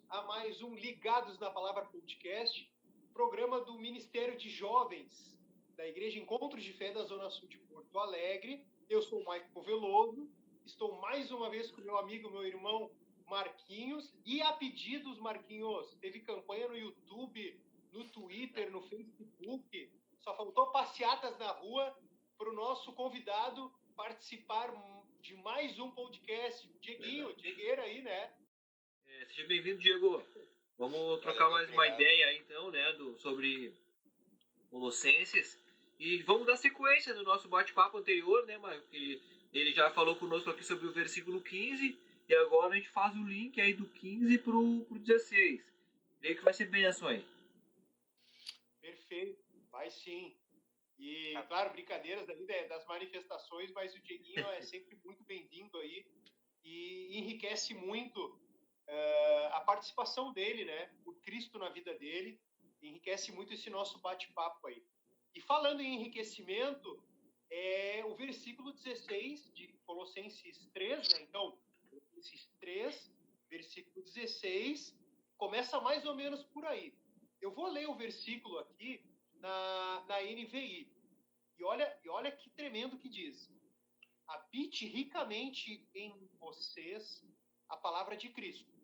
a mais um Ligados na Palavra podcast, programa do Ministério de Jovens da Igreja Encontros de Fé da Zona Sul de Porto Alegre. Eu sou o Maicon Veloso, estou mais uma vez com meu amigo, meu irmão Marquinhos, e a pedidos, Marquinhos, teve campanha no YouTube, no Twitter, no Facebook, só faltou passeatas na rua para o nosso convidado participar de mais um podcast. Diegueira aí, né? Seja bem-vindo, Diego. Vamos trocar mais uma ideia aí, então, né, sobre Colossenses. E vamos dar sequência no nosso bate-papo anterior, né, Maio? Que ele já falou conosco aqui sobre o versículo 15, e agora a gente faz o link aí do 15 pro 16. Creio que vai ser bênção aí. Perfeito, vai sim. E, claro, brincadeiras ali das manifestações, mas o Dieguinho é sempre muito bem-vindo aí e enriquece muito a participação dele, né? O Cristo na vida dele, enriquece muito esse nosso bate-papo aí. E falando em enriquecimento, o versículo 16 de Colossenses 3, né? Então, Colossenses 3, versículo 16, começa mais ou menos por aí. Eu vou ler o versículo aqui na NVI. E olha que tremendo que diz. Habite ricamente em vocês a palavra de Cristo.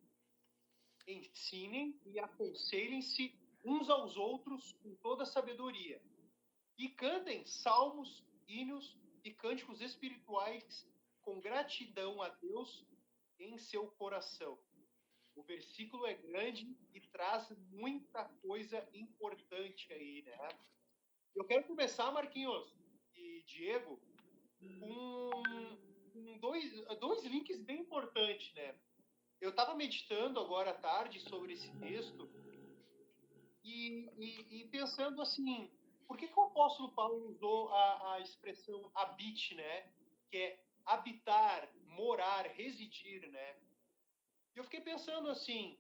Ensinem e aconselhem-se uns aos outros com toda sabedoria. E cantem salmos, hinos e cânticos espirituais com gratidão a Deus em seu coração. O versículo é grande e traz muita coisa importante aí, né? Eu quero começar, Marquinhos e Diego, com dois links bem importantes, né? Eu estava meditando agora à tarde sobre esse texto e pensando assim, por que o apóstolo Paulo usou a expressão habite, né? Que é habitar, morar, residir, né? E eu fiquei pensando assim,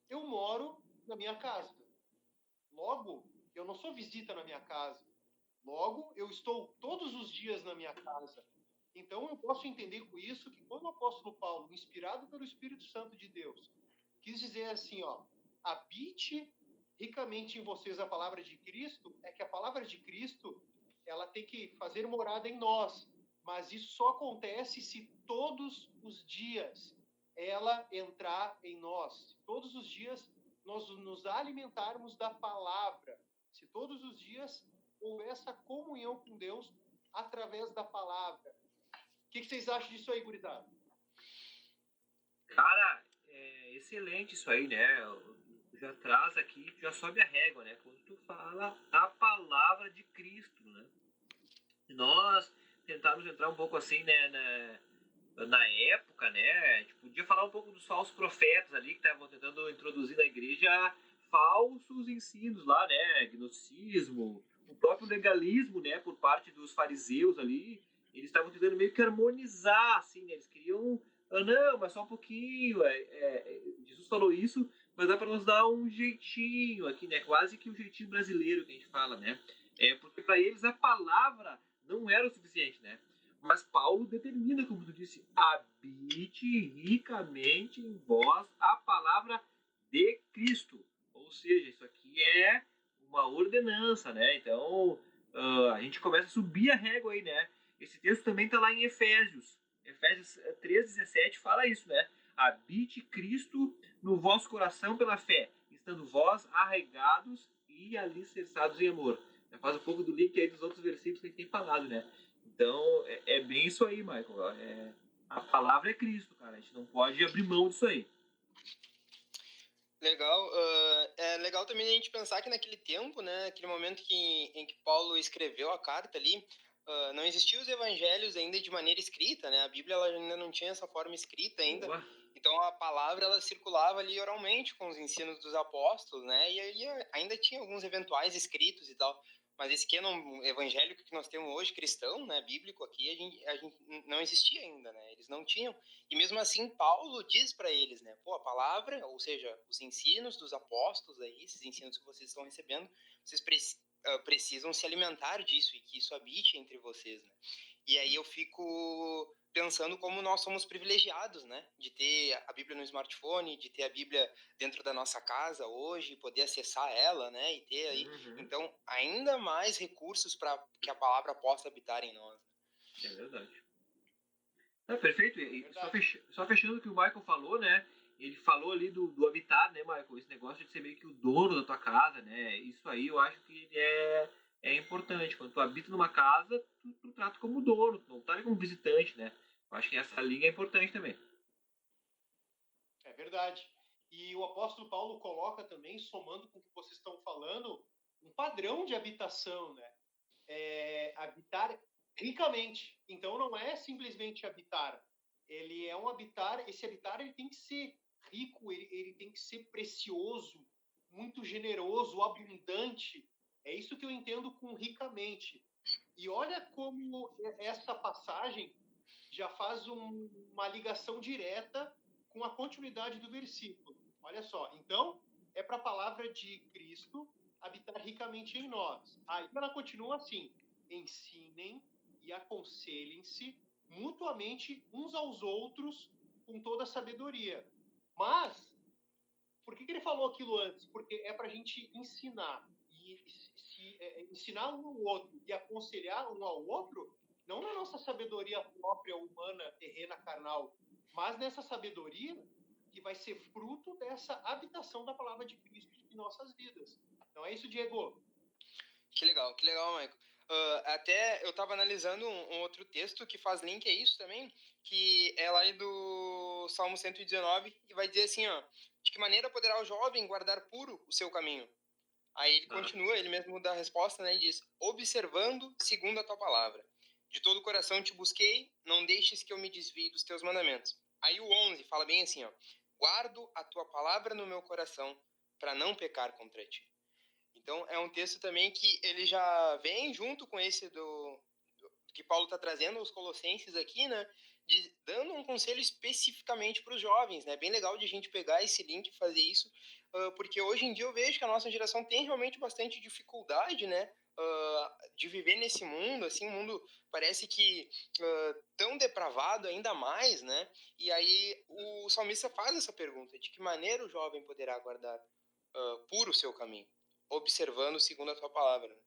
eu moro na minha casa. Logo, eu não sou visita na minha casa. Logo, eu estou todos os dias na minha casa. Então, eu posso entender com isso que quando o apóstolo Paulo, inspirado pelo Espírito Santo de Deus, quis dizer assim, ó, habite ricamente em vocês a palavra de Cristo, é que a palavra de Cristo, ela tem que fazer morada em nós. Mas isso só acontece se todos os dias ela entrar em nós. Se todos os dias nós nos alimentarmos da palavra. Se todos os dias houver essa comunhão com Deus através da palavra. O que vocês acham disso aí, gurizada? Cara, é excelente isso aí, né? Já traz aqui, já sobe a régua, né? Quando tu fala a palavra de Cristo, né? E nós tentarmos entrar um pouco assim, né, na época, né? A gente podia falar um pouco dos falsos profetas ali que estavam tentando introduzir na igreja falsos ensinos lá, né? Gnosticismo, o próprio legalismo, né? Por parte dos fariseus ali, eles estavam tentando meio que harmonizar, assim, né? Eles queriam, não, mas só um pouquinho. Jesus falou isso, mas dá para nos dar um jeitinho aqui, né? Quase que um jeitinho brasileiro que a gente fala, né? Porque para eles a palavra não era o suficiente, né? Mas Paulo determina, como tu disse, habite ricamente em vós a palavra de Cristo. Ou seja, isso aqui é uma ordenança, né? Então, a gente começa a subir a régua aí, né? Esse texto também está lá em Efésios. Efésios 3,17 fala isso, né? Habite Cristo no vosso coração pela fé, estando vós arraigados e alicerçados em amor. Já faz um pouco do link aí dos outros versículos que a gente tem falado, né? Então, é bem isso aí, Michael. A palavra é Cristo, cara. A gente não pode abrir mão disso aí. Legal. É legal também a gente pensar que naquele tempo, né, aquele momento em que Paulo escreveu a carta ali, não existiam os evangelhos ainda de maneira escrita, né? A Bíblia ela ainda não tinha essa forma escrita ainda. Boa. Então a palavra ela circulava ali oralmente com os ensinos dos apóstolos, né? E aí ainda tinha alguns eventuais escritos e tal. Mas esse canon evangélico que nós temos hoje, cristão, né, bíblico aqui, a gente não existia ainda, né? Eles não tinham. E mesmo assim, Paulo diz para eles, né? Pô, a palavra, ou seja, os ensinos dos apóstolos aí, esses ensinos que vocês estão recebendo, vocês precisam se alimentar disso e que isso habite entre vocês, né? E aí eu fico pensando como nós somos privilegiados, né? De ter a Bíblia no smartphone, de ter a Bíblia dentro da nossa casa hoje, poder acessar ela, né? E ter aí, Uhum. então, ainda mais recursos para que a palavra possa habitar em nós. É verdade. É perfeito. E Verdade. só fechando o que o Michael falou, né? Ele falou ali do habitar, né, Michael? Esse negócio de ser meio que o dono da tua casa, né? Isso aí eu acho que é importante. Quando tu habita numa casa, tu trata como dono, tu não tá ali como visitante, né? Eu acho que essa linha é importante também. É verdade. E o apóstolo Paulo coloca também, somando com o que vocês estão falando, um padrão de habitação, né? Habitar ricamente. Então não é simplesmente habitar. Ele é um habitar, esse habitar ele tem que ser rico, ele tem que ser precioso, muito generoso, abundante. É isso que eu entendo com ricamente. E olha como essa passagem já faz uma ligação direta com a continuidade do versículo. Olha só, então é para a palavra de Cristo habitar ricamente em nós. Aí ela continua assim: ensinem e aconselhem-se mutuamente uns aos outros com toda a sabedoria. Mas, por que ele falou aquilo antes? Porque é para a gente ensinar. E ensinar um ao outro e aconselhar um ao outro, não na nossa sabedoria própria, humana, terrena, carnal, mas nessa sabedoria que vai ser fruto dessa habitação da palavra de Cristo em nossas vidas. Não é isso, Diego? Que legal, Michael. Até eu estava analisando um outro texto que faz link a isso também, que é lá do Salmo 119, e vai dizer assim, ó, de que maneira poderá o jovem guardar puro o seu caminho? Aí ele Tá? continua, ele mesmo dá a resposta, né, e diz, observando segundo a tua palavra. De todo o coração te busquei, não deixes que eu me desvie dos teus mandamentos. Aí o 11 fala bem assim, ó, guardo a tua palavra no meu coração, para não pecar contra ti. Então, é um texto também que ele já vem junto com esse do que Paulo está trazendo aos Colossenses aqui, né? Dando um conselho especificamente para os jovens, né? Bem legal de a gente pegar esse link e fazer isso, porque hoje em dia eu vejo que a nossa geração tem realmente bastante dificuldade, né? De viver nesse mundo, assim, um mundo parece que tão depravado ainda mais, né? E aí o salmista faz essa pergunta: de que maneira o jovem poderá guardar puro o seu caminho? Observando segundo a tua palavra. Né?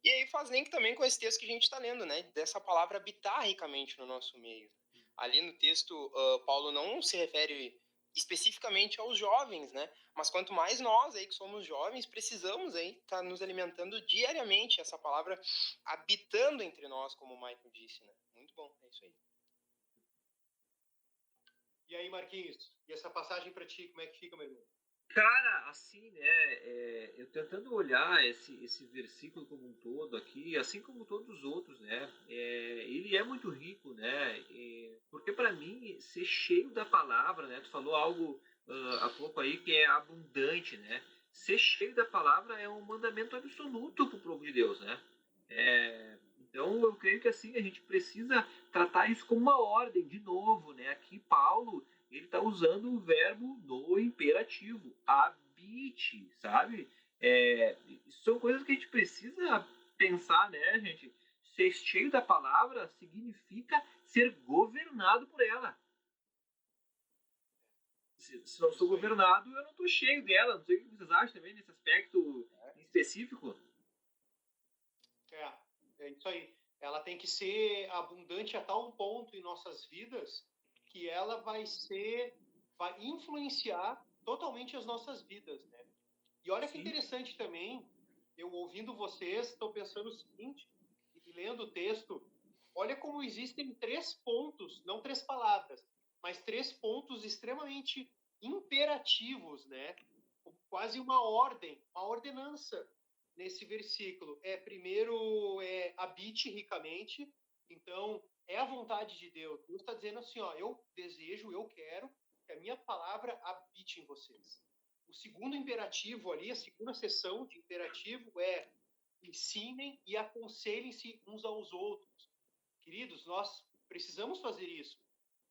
E aí faz link também com esse texto que a gente está lendo, né? Dessa palavra habitar ricamente no nosso meio. Ali no texto, Paulo não se refere especificamente aos jovens, né? Mas quanto mais nós aí que somos jovens, precisamos aí estar tá nos alimentando diariamente, essa palavra habitando entre nós, como o Michael disse, né? Muito bom, é isso aí. E aí, Marquinhos? E essa passagem para ti, como é que fica, meu irmão? Cara, assim, né, eu tentando olhar esse versículo como um todo aqui, assim como todos os outros, né, ele é muito rico, né, porque para mim ser cheio da palavra, né, tu falou algo há pouco aí que é abundante, né, ser cheio da palavra é um mandamento absoluto pro povo de Deus, né, então eu creio que assim a gente precisa tratar isso como uma ordem, de novo, né, aqui Paulo ele está usando o verbo no imperativo. Habite, sabe? São coisas que a gente precisa pensar, né, gente? Ser cheio da palavra significa ser governado por ela. Se não sou Isso aí. governado, eu não estou cheio dela. Não sei o que vocês acham também nesse aspecto específico. É isso aí. Ela tem que ser abundante a tal ponto em nossas vidas que ela vai influenciar totalmente as nossas vidas, né? E olha que Sim. interessante também, eu ouvindo vocês, estou pensando o seguinte, e lendo o texto, olha como existem 3 pontos, não 3 palavras, mas 3 pontos extremamente imperativos, né? Quase uma ordem, uma ordenança nesse versículo. Primeiro, habite ricamente. Então, é a vontade de Deus. Deus está dizendo assim, ó, eu desejo, eu quero que a minha palavra habite em vocês. O segundo imperativo ali, a segunda seção de imperativo é ensinem e aconselhem-se uns aos outros. Queridos, nós precisamos fazer isso.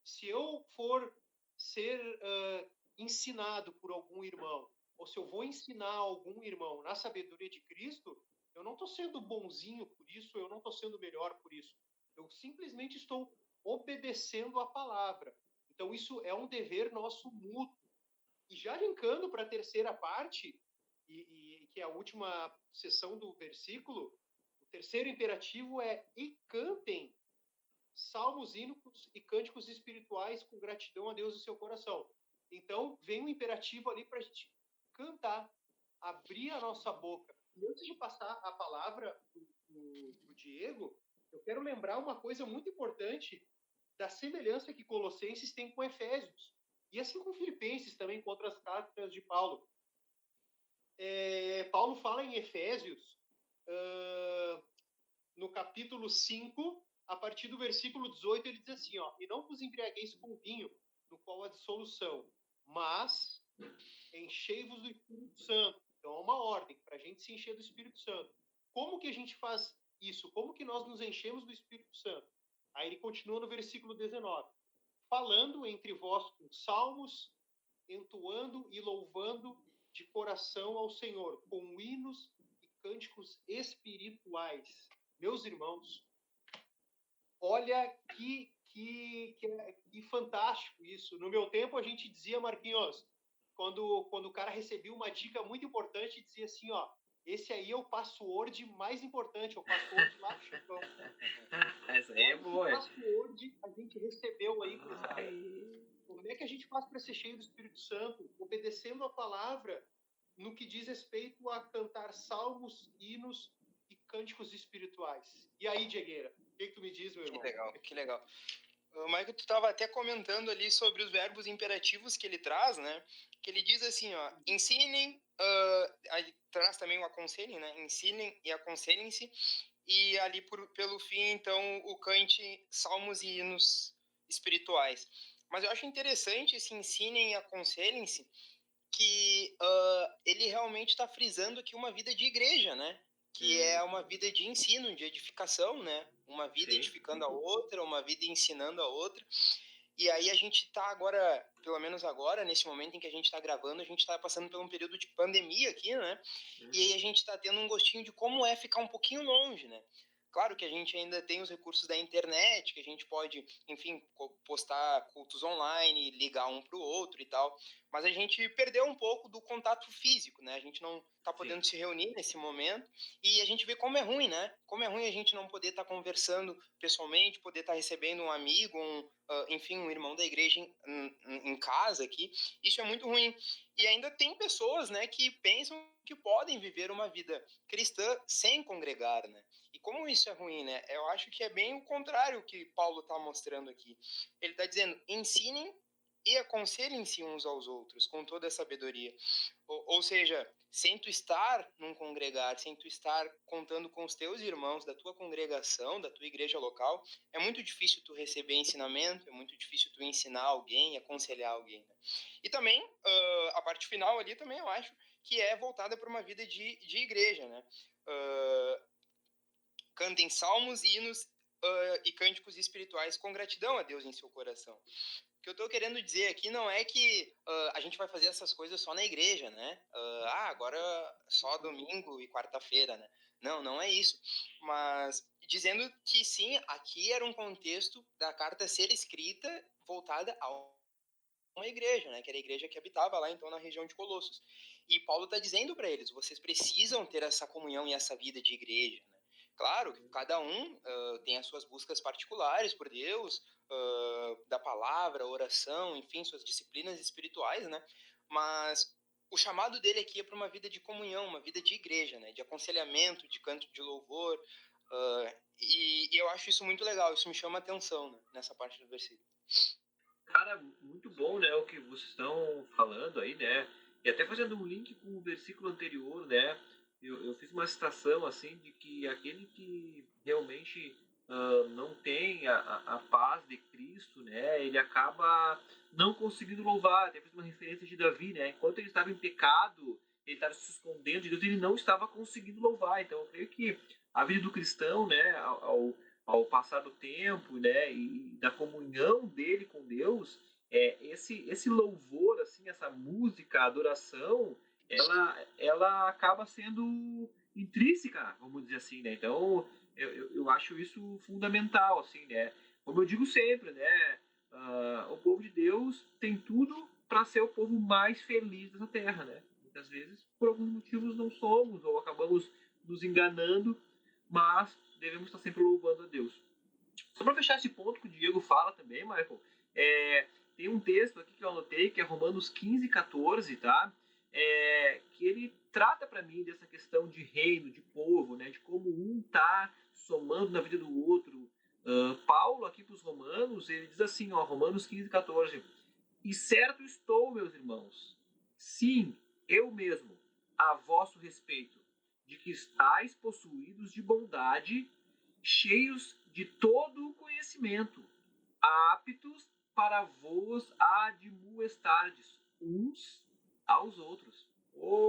Se eu for ser ensinado por algum irmão, ou se eu vou ensinar algum irmão na sabedoria de Cristo, eu não estou sendo bonzinho por isso, eu não estou sendo melhor por isso. Eu simplesmente estou obedecendo a palavra. Então, isso é um dever nosso mútuo. E já linkando para a terceira parte, que é a última seção do versículo, o terceiro imperativo é: e cantem salmos, hinos e cânticos espirituais com gratidão a Deus em seu coração. Então, vem um imperativo ali para a gente cantar, abrir a nossa boca. E antes de passar a palavra pro Diego, eu quero lembrar uma coisa muito importante da semelhança que Colossenses tem com Efésios. E assim com Filipenses também, com outras cartas de Paulo. Paulo fala em Efésios, no capítulo 5, a partir do versículo 18, ele diz assim, ó: e não vos embriagueis com vinho, no qual há dissolução, mas enchei-vos do Espírito Santo. Então é uma ordem para a gente se encher do Espírito Santo. Como que a gente faz isso? Como que nós nos enchemos do Espírito Santo? Aí ele continua no versículo 19. Falando entre vós com salmos, entoando e louvando de coração ao Senhor, com hinos e cânticos espirituais. Meus irmãos, olha que fantástico isso. No meu tempo a gente dizia, Marquinhos, quando o cara recebia uma dica muito importante, dizia assim, ó: esse aí é o password mais importante, é o password lá do chefão. Essa aí é boa. Que password a gente recebeu aí, pessoal? Como é que a gente faz para ser cheio do Espírito Santo? Obedecendo a palavra no que diz respeito a cantar salmos, hinos e cânticos espirituais. E aí, Diegueira, o que tu me diz, meu irmão? Que legal. Michael, tu estava até comentando ali sobre os verbos imperativos que ele traz, né? Que ele diz assim, ó: ensinem, aí traz também o aconselhem, né? Ensinem e aconselhem-se. E ali pelo fim, então, o cante salmos e hinos espirituais. Mas eu acho interessante esse ensinem e aconselhem-se, que ele realmente está frisando aqui uma vida de igreja, né? Que é uma vida de ensino, de edificação, né? Uma vida edificando a outra, uma vida ensinando a outra. E aí a gente está agora, pelo menos agora, nesse momento em que a gente está gravando, a gente está passando por um período de pandemia aqui, né? E aí a gente está tendo um gostinho de como é ficar um pouquinho longe, né? Claro que a gente ainda tem os recursos da internet, que a gente pode, enfim, postar cultos online, ligar um para o outro e tal, mas a gente perdeu um pouco do contato físico, né? A gente não está podendo se reunir nesse momento e a gente vê como é ruim, né? Como é ruim a gente não poder estar conversando pessoalmente, poder estar recebendo um amigo, enfim, um irmão da igreja em casa aqui. Isso é muito ruim. E ainda tem pessoas, né, que pensam que podem viver uma vida cristã sem congregar, né? E como isso é ruim, né? Eu acho que é bem o contrário que Paulo está mostrando aqui. Ele está dizendo: ensinem e aconselhem-se uns aos outros com toda a sabedoria. Ou seja, sem tu estar num congregar, sem tu estar contando com os teus irmãos da tua congregação, da tua igreja local, é muito difícil tu receber ensinamento, é muito difícil tu ensinar alguém, aconselhar alguém. Né? E também, a parte final ali também eu acho que é voltada para uma vida de igreja, né? Cantem salmos, hinos e cânticos espirituais com gratidão a Deus em seu coração. O que eu estou querendo dizer aqui não é que a gente vai fazer essas coisas só na igreja, né? Agora só domingo e quarta-feira, né? Não, não é isso. Mas dizendo que sim, aqui era um contexto da carta ser escrita voltada a uma igreja, né? Que era a igreja que habitava lá então na região de Colossos. E Paulo está dizendo para eles: vocês precisam ter essa comunhão e essa vida de igreja. Né? Claro que cada um tem as suas buscas particulares por Deus, da palavra, oração, enfim, suas disciplinas espirituais, né? Mas o chamado dele aqui é para uma vida de comunhão, uma vida de igreja, né? De aconselhamento, de canto de louvor. E eu acho isso muito legal, isso me chama a atenção, né? Nessa parte do versículo. Cara, muito bom, né, o que vocês estão falando aí, né? E até fazendo um link com o versículo anterior, né? Eu fiz uma citação, assim, de que aquele que realmente não tem a paz de Cristo, né? Ele acaba não conseguindo louvar. Até fiz uma referência de Davi, né? Enquanto ele estava em pecado, ele estava se escondendo de Deus, ele não estava conseguindo louvar. Então, eu creio que a vida do cristão, né, ao passar do tempo, né, e da comunhão dele com Deus, esse louvor, assim, essa música, a adoração, ela acaba sendo intrínseca, vamos dizer assim, né? Então, eu acho isso fundamental, assim, né? como eu digo sempre, né? O povo de Deus tem tudo para ser o povo mais feliz dessa terra, né? Muitas vezes, por alguns motivos, não somos ou acabamos nos enganando, mas devemos estar sempre louvando a Deus. Só para fechar esse ponto que o Diego fala também, Michael, tem um texto aqui que eu anotei, que é Romanos 15, 14, tá? Que ele trata para mim dessa questão de reino, de povo, né? De como um tá somando na vida do outro. Paulo, aqui para os Romanos, ele diz assim, ó, Romanos 15, 14: E certo estou, meus irmãos, sim, eu mesmo, a vosso respeito, de que estáis possuídos de bondade, cheios de todo o conhecimento, aptos para vos admoestardes uns aos outros.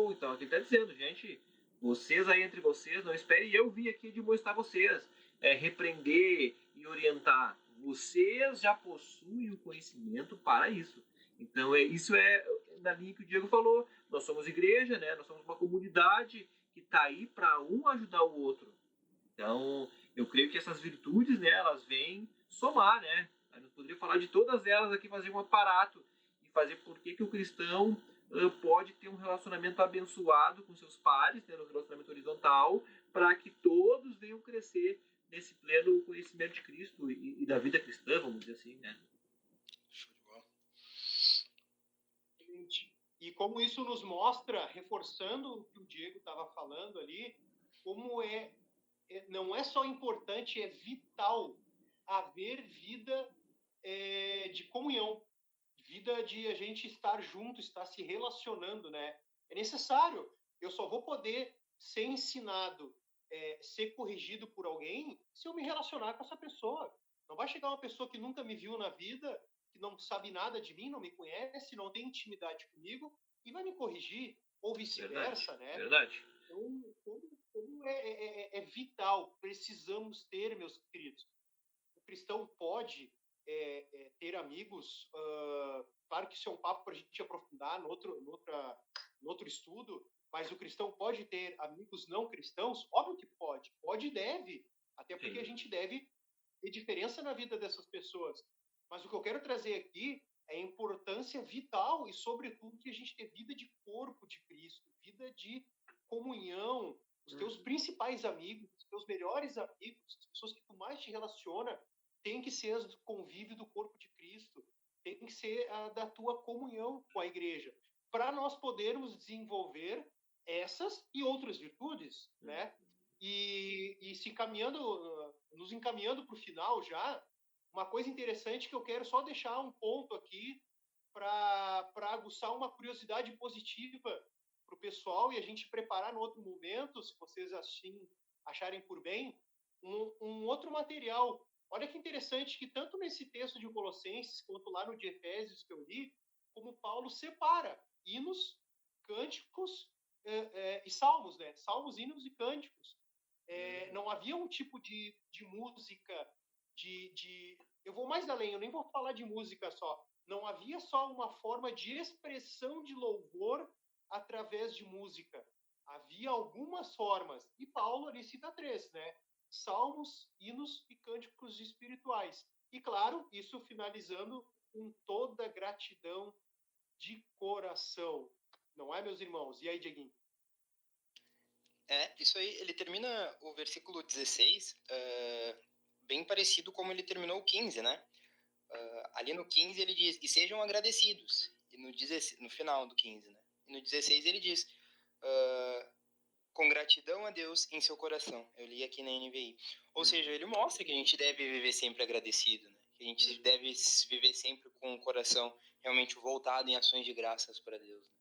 Então aqui está dizendo, gente, vocês aí entre vocês, não esperem eu vir aqui admoestar vocês, repreender e orientar. Vocês já possuem o conhecimento para isso. Então isso é na linha que o Diego falou. Nós somos igreja, né? Nós somos uma comunidade que está aí para um ajudar o outro. Então, eu creio que essas virtudes, né, elas vêm somar, né? Eu não poderia falar de todas elas aqui, fazer um aparato e fazer por que o cristão pode ter um relacionamento abençoado com seus pares, tendo um relacionamento horizontal, para que todos venham crescer nesse pleno conhecimento de Cristo e da vida cristã, vamos dizer assim, né? E como isso nos mostra, reforçando o que o Diego estava falando ali, como não é só importante, é vital haver vida de comunhão, vida de a gente estar junto, estar se relacionando, né? É necessário. Eu só vou poder ser ensinado, ser corrigido por alguém se eu me relacionar com essa pessoa. Não vai chegar uma pessoa que nunca me viu na vida, que não sabe nada de mim, não me conhece, não tem intimidade comigo e vai me corrigir, ou vice-versa, né? Verdade. Então, como é vital, precisamos ter, meus queridos. O cristão pode ter amigos, claro que isso é um papo para a gente aprofundar no outro estudo, mas o cristão pode ter amigos não cristãos? Óbvio que pode e deve, até porque a gente deve ter diferença na vida dessas pessoas. Mas o que eu quero trazer aqui é a importância vital e, sobretudo, que a gente ter vida de corpo de Cristo, vida de comunhão, os teus principais amigos, os teus melhores amigos, as pessoas que tu mais te relaciona, tem que ser o convívio do corpo de Cristo, tem que ser da tua comunhão com a igreja, para nós podermos desenvolver essas e outras virtudes, né? E nos encaminhando para o final já, uma coisa interessante que eu quero só deixar um ponto aqui para aguçar uma curiosidade positiva para o pessoal e a gente preparar no outro momento, se vocês assim acharem por bem, um outro material. Olha que interessante que tanto nesse texto de Colossenses quanto lá no de Efésios que eu li, como Paulo separa hinos, cânticos e salmos, né? Salmos, hinos e cânticos. Não havia um tipo de música, eu vou mais além, eu nem vou falar de música só. Não havia só uma forma de expressão de louvor através de música. Havia algumas formas. E Paulo ali cita 3, né? Salmos, hinos e cânticos espirituais. E claro, isso finalizando com toda gratidão de coração. Não é, meus irmãos? E aí, Dieguinho? Isso aí, ele termina o versículo 16 bem parecido como ele terminou o 15, né? Ali no 15 ele diz, e sejam agradecidos. E no final do 15, né? E no 16 ele diz, com gratidão a Deus em seu coração. Eu li aqui na NVI. Ou seja, ele mostra que a gente deve viver sempre agradecido, né? Que a gente deve viver sempre com o coração realmente voltado em ações de graças para Deus, né?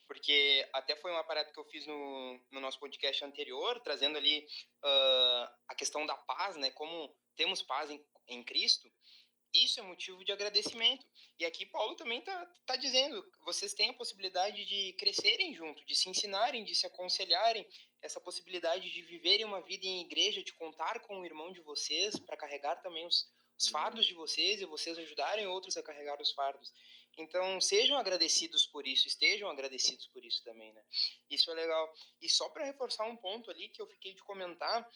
Porque até foi uma parada que eu fiz no nosso podcast anterior, trazendo ali a questão da paz, né? Como temos paz em Cristo. Isso é motivo de agradecimento. E aqui Paulo também tá dizendo, vocês têm a possibilidade de crescerem junto, de se ensinarem, de se aconselharem, essa possibilidade de viverem uma vida em igreja, de contar com o irmão de vocês para carregar também os fardos de vocês e vocês ajudarem outros a carregar os fardos. Então, sejam agradecidos por isso, estejam agradecidos por isso também, né? Isso é legal. E só para reforçar um ponto ali que eu fiquei de comentar,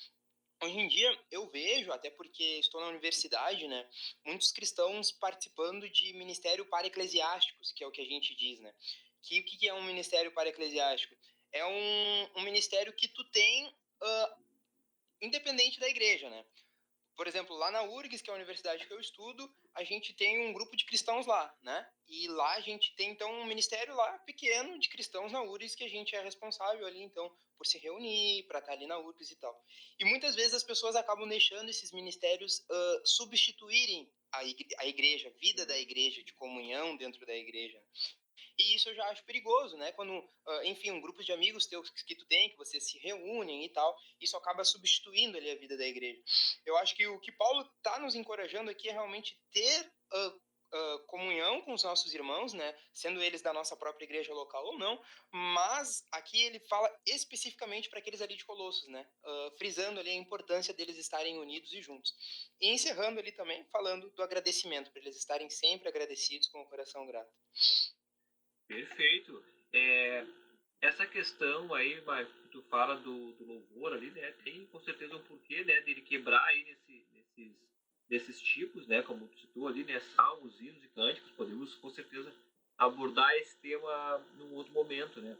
Hoje em dia eu vejo, até porque estou na universidade, né, muitos cristãos participando de ministério para-eclesiásticos, que é o que a gente diz, né? O que é um ministério para-eclesiástico? É um ministério que tu tem independente da igreja, né? Por exemplo, lá na URGS, que é a universidade que eu estudo, a gente tem um grupo de cristãos lá, né? E lá a gente tem, então, um ministério lá pequeno de cristãos na URGS que a gente é responsável ali, então, por se reunir, para estar ali na URGS e tal. E muitas vezes as pessoas acabam deixando esses ministérios substituírem a igreja, a vida da igreja, de comunhão dentro da igreja. E isso eu já acho perigoso, né? Quando, enfim, um grupo de amigos teus que tu tem, que vocês se reúnem e tal, isso acaba substituindo ali a vida da igreja. Eu acho que o que Paulo está nos encorajando aqui é realmente ter comunhão com os nossos irmãos, né? Sendo eles da nossa própria igreja local ou não, mas aqui ele fala especificamente para aqueles ali de Colossos, né? Frisando ali a importância deles estarem unidos e juntos. E encerrando ali também falando do agradecimento, para eles estarem sempre agradecidos com o coração grato. Perfeito. Essa questão aí, Marco, que tu fala do louvor ali, né? Tem com certeza um porquê, né? Dele quebrar aí nesses tipos, né? Como tu citou ali, né? Salmos, hinos e cânticos. Podemos com certeza abordar esse tema num outro momento, né?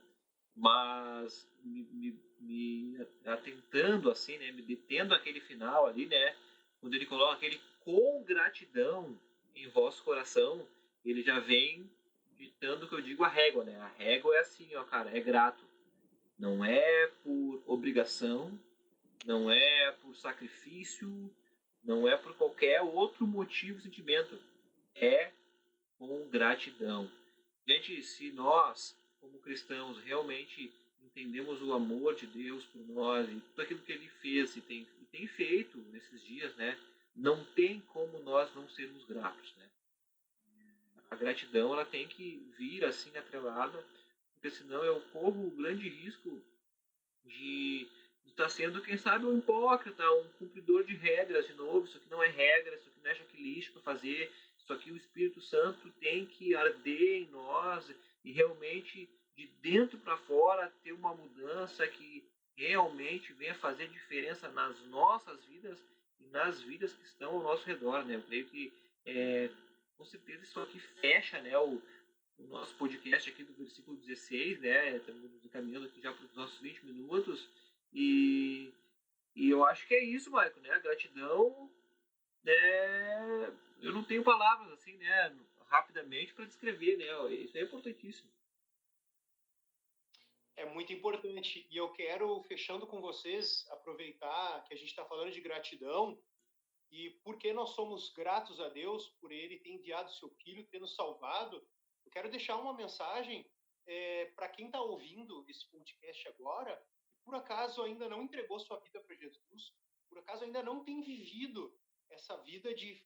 Mas me atentando assim, né? Me detendo aquele final ali, né? Quando ele coloca aquele com gratidão em vosso coração, ele já vem ditando o que eu digo a régua, né? A régua é assim, ó, cara, é grato. Não é por obrigação, não é por sacrifício, não é por qualquer outro motivo, sentimento. É com gratidão. Gente, se nós, como cristãos, realmente entendemos o amor de Deus por nós e tudo aquilo que Ele fez e tem feito nesses dias, né? Não tem como nós não sermos gratos, né? A gratidão ela tem que vir assim atrelada, porque senão eu corro o grande risco de estar sendo, quem sabe, um hipócrita, um cumpridor de regras de novo. Isso aqui não é regra, isso aqui não é checklist para fazer, isso aqui o Espírito Santo tem que arder em nós e realmente de dentro para fora ter uma mudança que realmente venha fazer diferença nas nossas vidas e nas vidas que estão ao nosso redor, né? Eu creio que com certeza isso aqui fecha, né, o nosso podcast aqui do versículo 16, né? Estamos encaminhando aqui já para os nossos 20 minutos. E eu acho que é isso, Maico, né? A gratidão, né? Eu não tenho palavras assim, né? Rapidamente para descrever, né? Isso é importantíssimo. É muito importante. E eu quero, fechando com vocês, aproveitar que a gente está falando de gratidão e porque nós somos gratos a Deus por Ele ter enviado seu Filho, ter nos salvado. Eu quero deixar uma mensagem para quem está ouvindo esse podcast agora, que por acaso ainda não entregou sua vida para Jesus, por acaso ainda não tem vivido essa vida de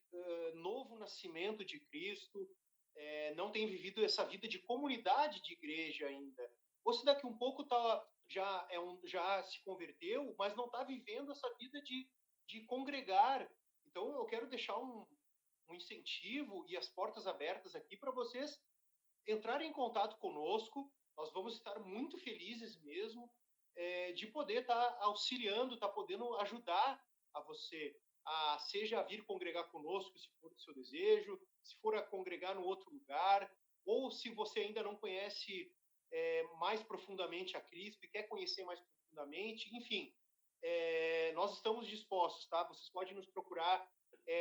novo nascimento de Cristo, não tem vivido essa vida de comunidade de igreja ainda. Ou se daqui um pouco já se converteu, mas não está vivendo essa vida de congregar. Então, eu quero deixar um incentivo e as portas abertas aqui para vocês entrarem em contato conosco. Nós vamos estar muito felizes mesmo de poder estar auxiliando, estar podendo ajudar a você a seja a vir congregar conosco, se for o seu desejo, se for a congregar no outro lugar, ou se você ainda não conhece mais profundamente a Cristo e quer conhecer mais profundamente, enfim, nós estamos dispostos, tá? Vocês podem nos procurar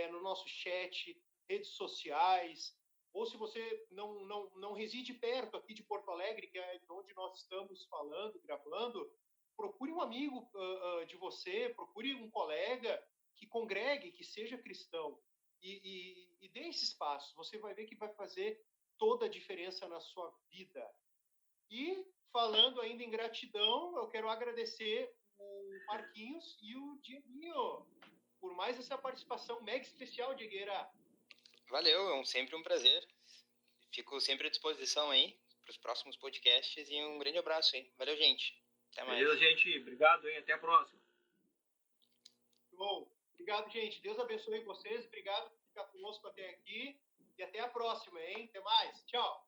no nosso chat, redes sociais, ou se você não reside perto aqui de Porto Alegre, que é onde nós estamos falando, gravando, procure um amigo de você, procure um colega que congregue, que seja cristão, e dê esses passos. Você vai ver que vai fazer toda a diferença na sua vida. E, falando ainda em gratidão, eu quero agradecer o Marquinhos e o Dieguinho por mais essa participação mega especial, Diegueira. Valeu, sempre um prazer. Fico sempre à disposição aí para os próximos podcasts e um grande abraço aí. Valeu, gente. Até mais. Beleza, gente. Obrigado, hein? Até a próxima. Bom, obrigado, gente. Deus abençoe vocês. Obrigado por ficar conosco até aqui. E até a próxima, hein? Até mais. Tchau.